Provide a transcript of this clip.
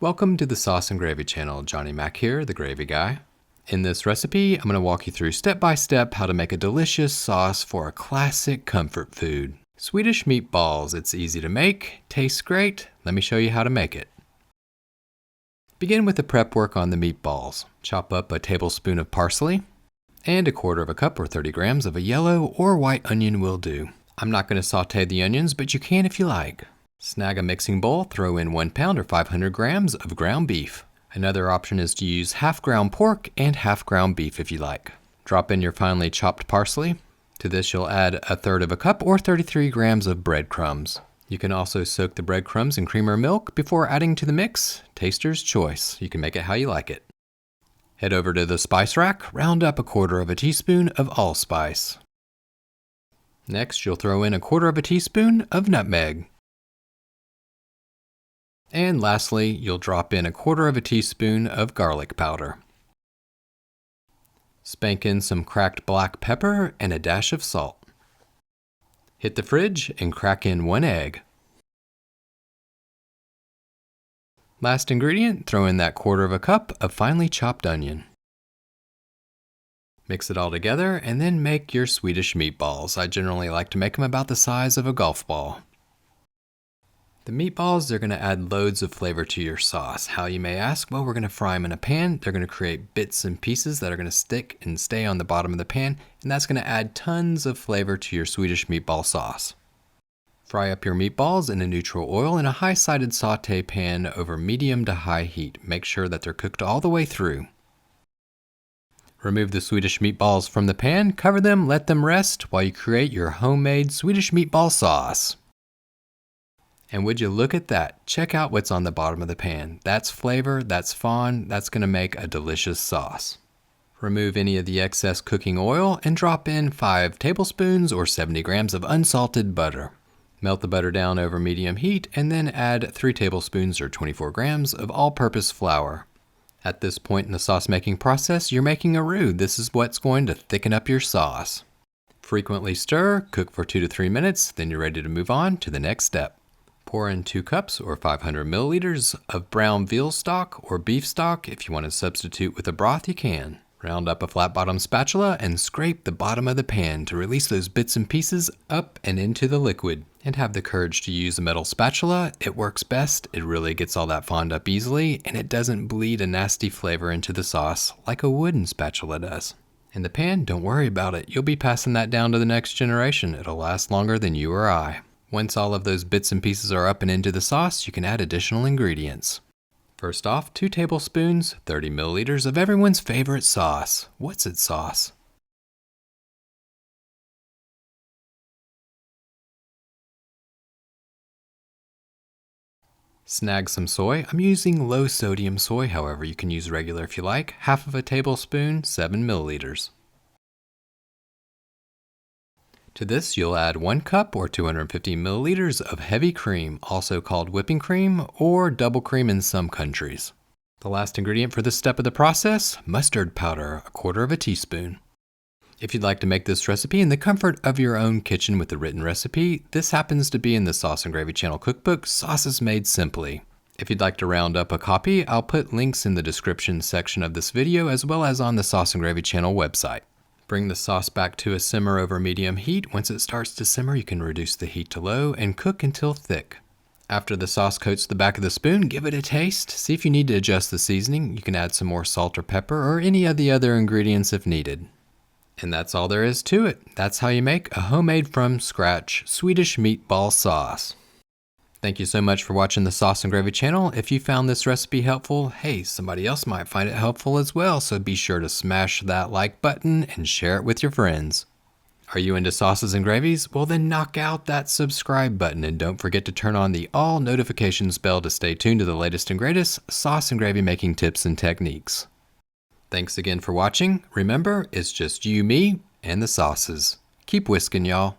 Welcome to the Sauce and Gravy channel. Johnny Mac here, the gravy guy. In this recipe, I'm going to walk you through step by step how to make a delicious sauce for a classic comfort food. Swedish meatballs. It's easy to make, tastes great. Let me show you how to make it. Begin with the prep work on the meatballs. Chop up a tablespoon of parsley and a quarter of a cup or 30 grams of a yellow or white onion will do. I'm not going to saute the onions, but you can if you like. Snag a mixing bowl, throw in 1 pound or 500 grams of ground beef. Another option is to use half ground pork and half ground beef if you like. Drop in your finely chopped parsley. To this you'll add a third of a cup or 33 grams of breadcrumbs. You can also soak the breadcrumbs in cream or milk before adding to the mix. Taster's choice. You can make it how you like it. Head over to the spice rack, round up a quarter of a teaspoon of allspice. Next you'll throw in a quarter of a teaspoon of nutmeg. And lastly, you'll drop in a quarter of a teaspoon of garlic powder. Spank in some cracked black pepper and a dash of salt. Hit the fridge and crack in 1 egg. Last ingredient, throw in that quarter of a cup of finely chopped onion. Mix it all together and then make your Swedish meatballs. I generally like to make them about the size of a golf ball. The meatballs, they're going to add loads of flavor to your sauce. How, you may ask? Well, we're going to fry them in a pan. They're going to create bits and pieces that are going to stick and stay on the bottom of the pan, and that's going to add tons of flavor to your Swedish meatball sauce. Fry up your meatballs in a neutral oil in a high-sided saute pan over medium to high heat. Make sure that they're cooked all the way through. Remove the Swedish meatballs from the pan, cover them, let them rest while you create your homemade Swedish meatball sauce. And would you look at that? Check out what's on the bottom of the pan. That's flavor, that's fond, that's going to make a delicious sauce. Remove any of the excess cooking oil and drop in 5 tablespoons or 70 grams of unsalted butter. Melt the butter down over medium heat and then add 3 tablespoons or 24 grams of all-purpose flour. At this point in the sauce making process, you're making a roux. This is what's going to thicken up your sauce. Frequently stir, cook for 2 to 3 minutes, then you're ready to move on to the next step. Pour in 2 cups or 500 milliliters of brown veal stock or beef stock. If you want to substitute with a broth, you can. Round up a flat bottom spatula and scrape the bottom of the pan to release those bits and pieces up and into the liquid. And have the courage to use a metal spatula. It works best, it really gets all that fond up easily, and it doesn't bleed a nasty flavor into the sauce like a wooden spatula does. In the pan, don't worry about it. You'll be passing that down to the next generation. It'll last longer than you or I. Once all of those bits and pieces are up and into the sauce, you can add additional ingredients. First off, 2 tablespoons, 30 milliliters of everyone's favorite sauce. What's it sauce? Snag some soy. I'm using low sodium soy, however you can use regular if you like. Half of a tablespoon, 7 milliliters. To this, you'll add 1 cup or 250 milliliters of heavy cream, also called whipping cream or double cream in some countries. The last ingredient for this step of the process, mustard powder, a quarter of a teaspoon. If you'd like to make this recipe in the comfort of your own kitchen with the written recipe, this happens to be in the Sauce and Gravy channel cookbook, Sauces Made Simply. If you'd like to round up a copy, I'll put links in the description section of this video as well as on the Sauce and Gravy channel website. Bring the sauce back to a simmer over medium heat. Once it starts to simmer, you can reduce the heat to low and cook until thick. After the sauce coats the back of the spoon, give it a taste. See if you need to adjust the seasoning. You can add some more salt or pepper or any of the other ingredients if needed. And that's all there is to it. That's how you make a homemade from scratch Swedish meatball sauce. Thank you so much for watching the Sauce and Gravy channel. If you found this recipe helpful, hey, somebody else might find it helpful as well, so be sure to smash that like button and share it with your friends. Are you into sauces and gravies? Well then knock out that subscribe button and don't forget to turn on the all notifications bell to stay tuned to the latest and greatest sauce and gravy making tips and techniques. Thanks again for watching. Remember, it's just you, me, and the sauces. Keep whisking, y'all.